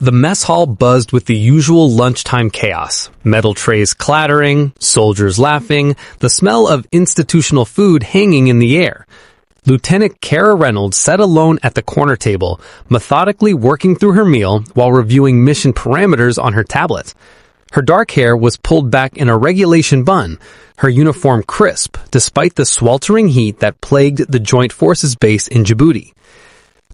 The mess hall buzzed with the usual lunchtime chaos. Metal trays clattering, soldiers laughing, the smell of institutional food hanging in the air. Lieutenant Kara Reynolds sat alone at the corner table, methodically working through her meal while reviewing mission parameters on her tablet. Her dark hair was pulled back in a regulation bun, her uniform crisp, despite the sweltering heat that plagued the Joint Forces base in Djibouti.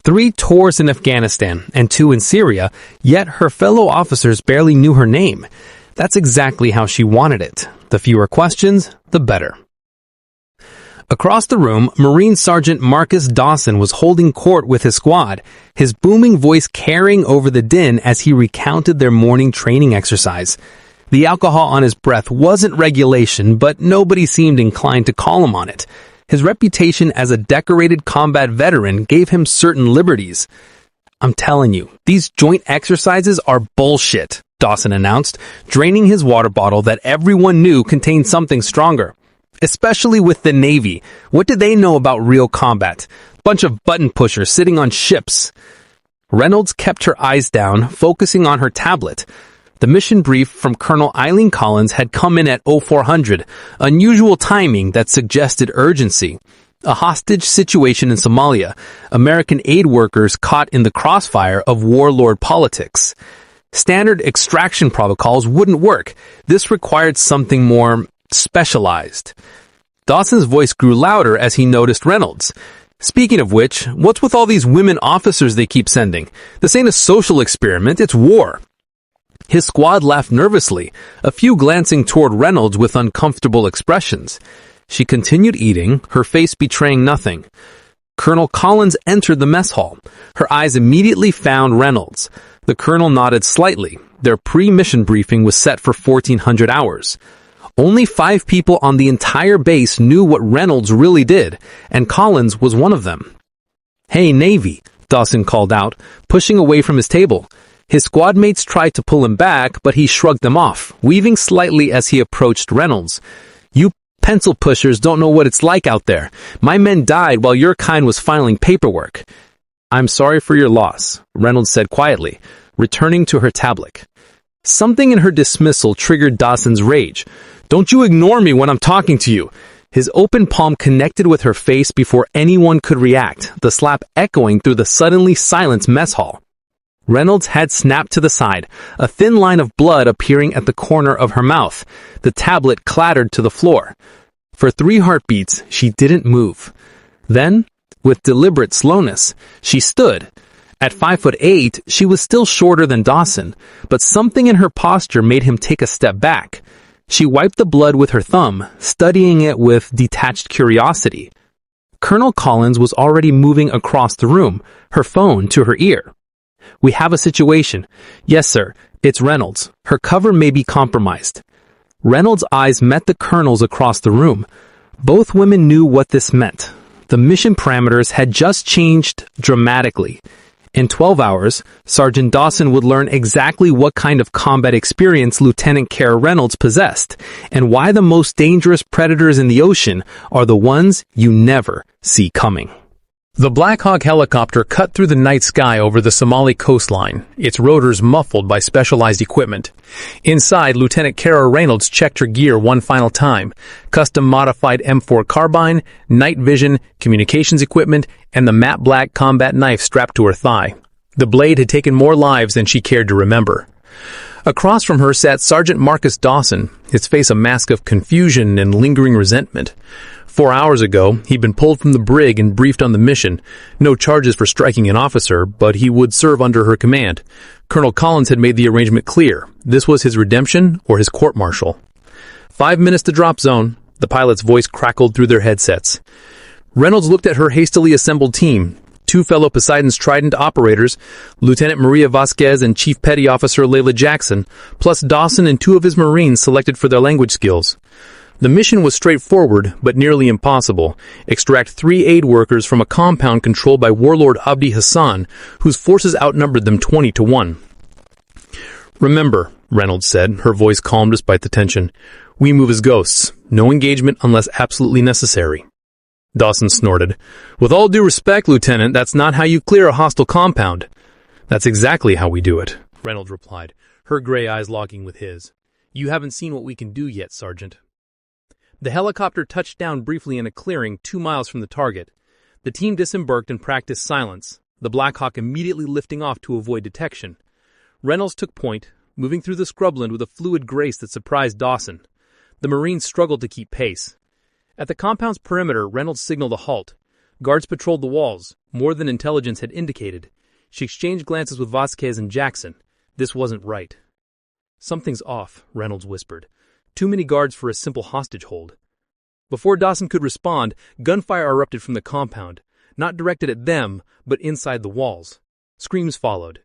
3 tours in Afghanistan and 2 in Syria, yet her fellow officers barely knew her name. That's exactly how she wanted it. The fewer questions, the better. Across the room, Marine Sergeant Marcus Dawson was holding court with his squad, his booming voice carrying over the din as he recounted their morning training exercise. The alcohol on his breath wasn't regulation, but nobody seemed inclined to call him on it. His reputation as a decorated combat veteran gave him certain liberties. "I'm telling you, these joint exercises are bullshit," Dawson announced, draining his water bottle that everyone knew contained something stronger. "Especially with the Navy. What did they know about real combat? Bunch of button pushers sitting on ships." Reynolds kept her eyes down, focusing on her tablet. The mission brief from Colonel Eileen Collins had come in at 0400, unusual timing that suggested urgency. A hostage situation in Somalia, American aid workers caught in the crossfire of warlord politics. Standard extraction protocols wouldn't work. This required something more specialized. Dawson's voice grew louder as he noticed Reynolds. "Speaking of which, what's with all these women officers they keep sending? This ain't a social experiment, it's war." His squad laughed nervously, a few glancing toward Reynolds with uncomfortable expressions. She continued eating, her face betraying nothing. Colonel Collins entered the mess hall. Her eyes immediately found Reynolds. The colonel nodded slightly. Their pre-mission briefing was set for 1400 hours. Only 5 people on the entire base knew what Reynolds really did, and Collins was one of them. "Hey, Navy," Dawson called out, pushing away from his table. His squad mates tried to pull him back, but he shrugged them off, weaving slightly as he approached Reynolds. "You pencil pushers don't know what it's like out there. My men died while your kind was filing paperwork." "I'm sorry for your loss," Reynolds said quietly, returning to her tablet. Something in her dismissal triggered Dawson's rage. "Don't you ignore me when I'm talking to you." His open palm connected with her face before anyone could react, the slap echoing through the suddenly silenced mess hall. Reynolds had snapped to the side, a thin line of blood appearing at the corner of her mouth. The tablet clattered to the floor. For 3 heartbeats, she didn't move. Then, with deliberate slowness, she stood. At 5'8", she was still shorter than Dawson, but something in her posture made him take a step back. She wiped the blood with her thumb, studying it with detached curiosity. Colonel Collins was already moving across the room, her phone to her ear. "We have a situation." "Yes, sir. It's Reynolds. Her cover may be compromised." Reynolds' eyes met the colonel's across the room. Both women knew what this meant. The mission parameters had just changed dramatically. In 12 hours, Sergeant Dawson would learn exactly what kind of combat experience Lieutenant Kara Reynolds possessed, and why the most dangerous predators in the ocean are the ones you never see coming. The Black Hawk helicopter cut through the night sky over the Somali coastline, its rotors muffled by specialized equipment. Inside, Lieutenant Kara Reynolds checked her gear one final time. Custom-modified M4 carbine, night vision, communications equipment, and the matte black combat knife strapped to her thigh. The blade had taken more lives than she cared to remember. Across from her sat Sergeant Marcus Dawson, his face a mask of confusion and lingering resentment. 4 hours ago, he'd been pulled from the brig and briefed on the mission. No charges for striking an officer, but he would serve under her command. Colonel Collins had made the arrangement clear. This was his redemption or his court-martial. 5 minutes to drop zone. The pilot's voice crackled through their headsets. Reynolds looked at her hastily assembled team. 2 fellow Poseidon's Trident operators, Lieutenant Maria Vasquez and Chief Petty Officer Layla Jackson, plus Dawson and 2 of his Marines selected for their language skills. The mission was straightforward, but nearly impossible. Extract 3 aid workers from a compound controlled by warlord Abdi Hassan, whose forces outnumbered them 20-1. "Remember," Reynolds said, her voice calm despite the tension, "we move as ghosts. No engagement unless absolutely necessary." Dawson snorted. "With all due respect, Lieutenant, that's not how you clear a hostile compound." "That's exactly how we do it," Reynolds replied, her gray eyes locking with his. "You haven't seen what we can do yet, Sergeant." The helicopter touched down briefly in a clearing 2 miles from the target. The team disembarked and practiced silence, the Black Hawk immediately lifting off to avoid detection. Reynolds took point, moving through the scrubland with a fluid grace that surprised Dawson. The Marines struggled to keep pace. At the compound's perimeter, Reynolds signaled a halt. Guards patrolled the walls, more than intelligence had indicated. She exchanged glances with Vasquez and Jackson. This wasn't right. "Something's off," Reynolds whispered. "Too many guards for a simple hostage hold." Before Dawson could respond, gunfire erupted from the compound, not directed at them, but inside the walls. Screams followed.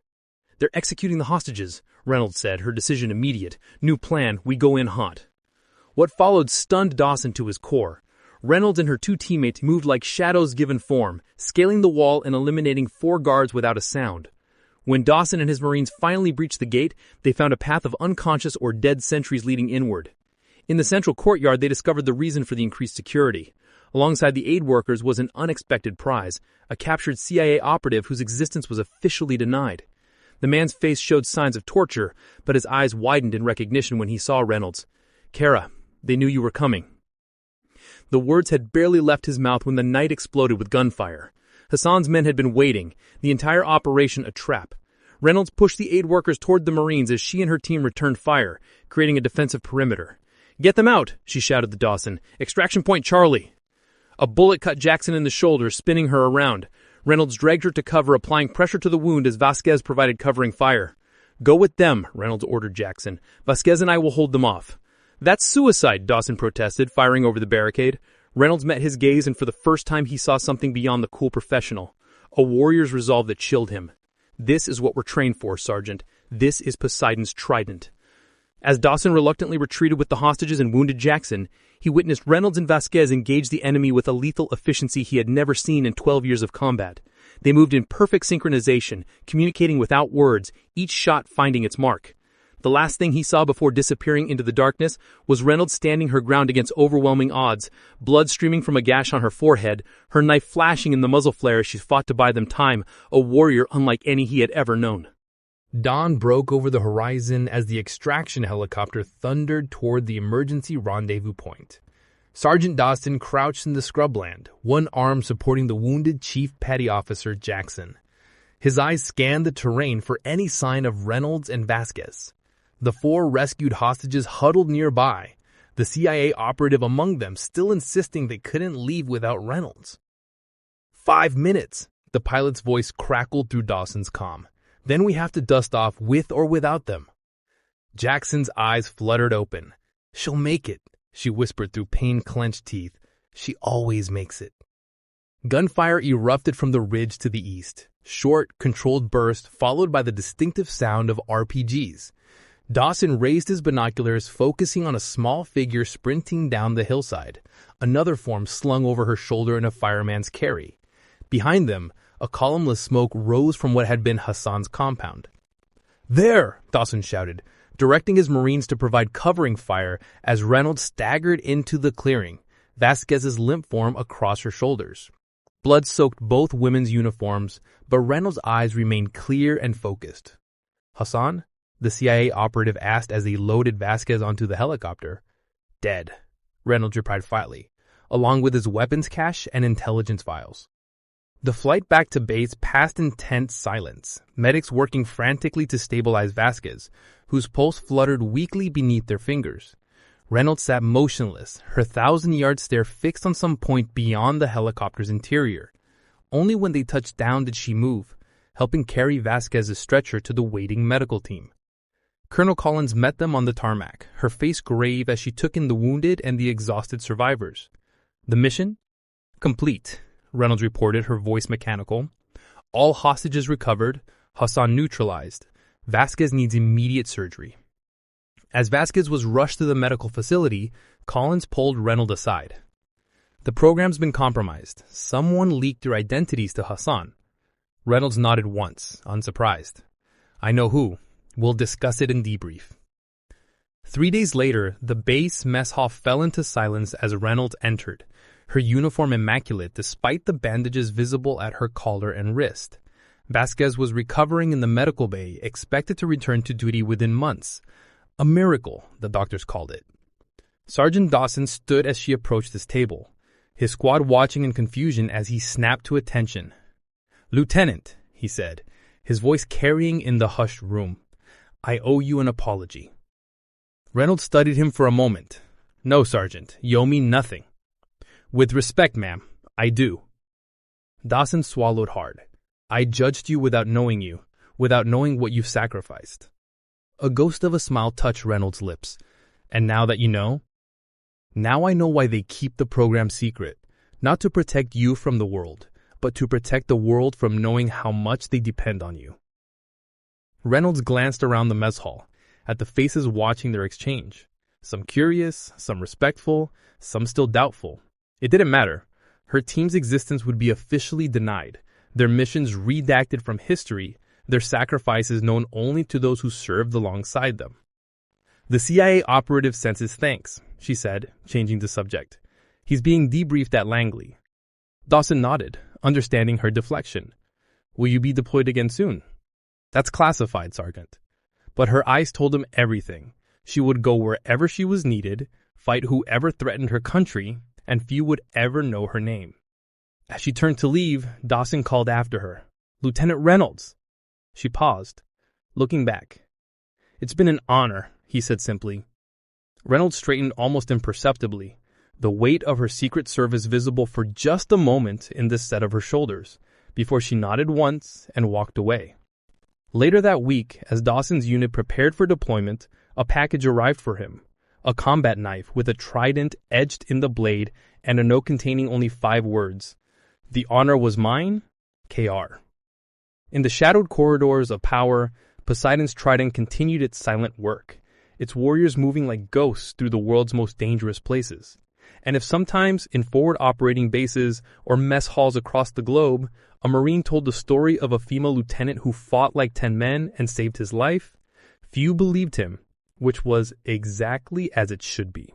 "They're executing the hostages," Reynolds said, her decision immediate. "New plan, we go in hot." What followed stunned Dawson to his core. Reynolds and her 2 teammates moved like shadows given form, scaling the wall and eliminating 4 guards without a sound. When Dawson and his Marines finally breached the gate, they found a path of unconscious or dead sentries leading inward. In the central courtyard, they discovered the reason for the increased security. Alongside the aid workers was an unexpected prize, a captured CIA operative whose existence was officially denied. The man's face showed signs of torture, but his eyes widened in recognition when he saw Reynolds. "Kara, they knew you were coming." The words had barely left his mouth when the night exploded with gunfire. Hassan's men had been waiting, the entire operation a trap. Reynolds pushed the aid workers toward the Marines as she and her team returned fire, creating a defensive perimeter. "Get them out," she shouted to Dawson. "Extraction point Charlie." A bullet cut Jackson in the shoulder, spinning her around. Reynolds dragged her to cover, applying pressure to the wound as Vasquez provided covering fire. "Go with them," Reynolds ordered Jackson. "Vasquez and I will hold them off." "That's suicide," Dawson protested, firing over the barricade. Reynolds met his gaze, and for the first time he saw something beyond the cool professional. A warrior's resolve that chilled him. "This is what we're trained for, Sergeant. This is Poseidon's trident." As Dawson reluctantly retreated with the hostages and wounded Jackson, he witnessed Reynolds and Vasquez engage the enemy with a lethal efficiency he had never seen in 12 years of combat. They moved in perfect synchronization, communicating without words, each shot finding its mark. The last thing he saw before disappearing into the darkness was Reynolds standing her ground against overwhelming odds, blood streaming from a gash on her forehead, her knife flashing in the muzzle flare as she fought to buy them time, a warrior unlike any he had ever known. Dawn broke over the horizon as the extraction helicopter thundered toward the emergency rendezvous point. Sergeant Dawson crouched in the scrubland, one arm supporting the wounded Chief Petty Officer Jackson. His eyes scanned the terrain for any sign of Reynolds and Vasquez. The 4 rescued hostages huddled nearby, the CIA operative among them still insisting they couldn't leave without Reynolds. 5 minutes, the pilot's voice crackled through Dawson's comm. "Then we have to dust off with or without them." Jackson's eyes fluttered open. "She'll make it," she whispered through pain-clenched teeth. "She always makes it." Gunfire erupted from the ridge to the east, short, controlled bursts followed by the distinctive sound of RPGs. Dawson raised his binoculars, focusing on a small figure sprinting down the hillside, another form slung over her shoulder in a fireman's carry. Behind them, a columnless smoke rose from what had been Hassan's compound. "There!" Dawson shouted, directing his Marines to provide covering fire as Reynolds staggered into the clearing, Vasquez's limp form across her shoulders. Blood soaked both women's uniforms, but Reynolds' eyes remained clear and focused. "Hassan?" the CIA operative asked as he loaded Vasquez onto the helicopter. "Dead," Reynolds replied flatly, along with his weapons cache and intelligence files. The flight back to base passed in tense silence, medics working frantically to stabilize Vasquez, whose pulse fluttered weakly beneath their fingers. Reynolds sat motionless, her 1,000-yard stare fixed on some point beyond the helicopter's interior. Only when they touched down did she move, helping carry Vasquez's stretcher to the waiting medical team. Colonel Collins met them on the tarmac, her face grave as she took in the wounded and the exhausted survivors. "The mission? Complete," Reynolds reported, her voice mechanical. "All hostages recovered, Hassan neutralized. Vasquez needs immediate surgery." As Vasquez was rushed to the medical facility, Collins pulled Reynolds aside. "The program's been compromised. Someone leaked their identities to Hassan." Reynolds nodded once, unsurprised. "I know who. We'll discuss it in debrief." 3 days later, the base mess hall fell into silence as Reynolds entered, her uniform immaculate despite the bandages visible at her collar and wrist. Vasquez was recovering in the medical bay, expected to return to duty within months. A miracle, the doctors called it. Sergeant Dawson stood as she approached his table, his squad watching in confusion as he snapped to attention. "Lieutenant," he said, his voice carrying in the hushed room, "I owe you an apology." Reynolds studied him for a moment. "No, Sergeant, you owe me nothing." "With respect, ma'am, I do." Dawson swallowed hard. "I judged you without knowing you, without knowing what you've sacrificed." A ghost of a smile touched Reynolds' lips. "And now that you know?" "Now I know why they keep the program secret, not to protect you from the world, but to protect the world from knowing how much they depend on you." Reynolds glanced around the mess hall, at the faces watching their exchange. Some curious, some respectful, some still doubtful. It didn't matter. Her team's existence would be officially denied, their missions redacted from history, their sacrifices known only to those who served alongside them. "The CIA operative sends his thanks," she said, changing the subject. "He's being debriefed at Langley." Dawson nodded, understanding her deflection. "Will you be deployed again soon?" "That's classified, Sergeant." But her eyes told him everything. She would go wherever she was needed, fight whoever threatened her country, and few would ever know her name. As she turned to leave, Dawson called after her, "Lieutenant Reynolds!" She paused, looking back. "It's been an honor," he said simply. Reynolds straightened almost imperceptibly, the weight of her Secret Service visible for just a moment in the set of her shoulders, before she nodded once and walked away. Later that week, as Dawson's unit prepared for deployment, a package arrived for him. A combat knife with a trident edged in the blade and a note containing only 5 words. "The honor was mine, KR." In the shadowed corridors of power, Poseidon's trident continued its silent work, its warriors moving like ghosts through the world's most dangerous places. And if sometimes in forward operating bases or mess halls across the globe, a Marine told the story of a female lieutenant who fought like 10 men and saved his life, few believed him, which was exactly as it should be.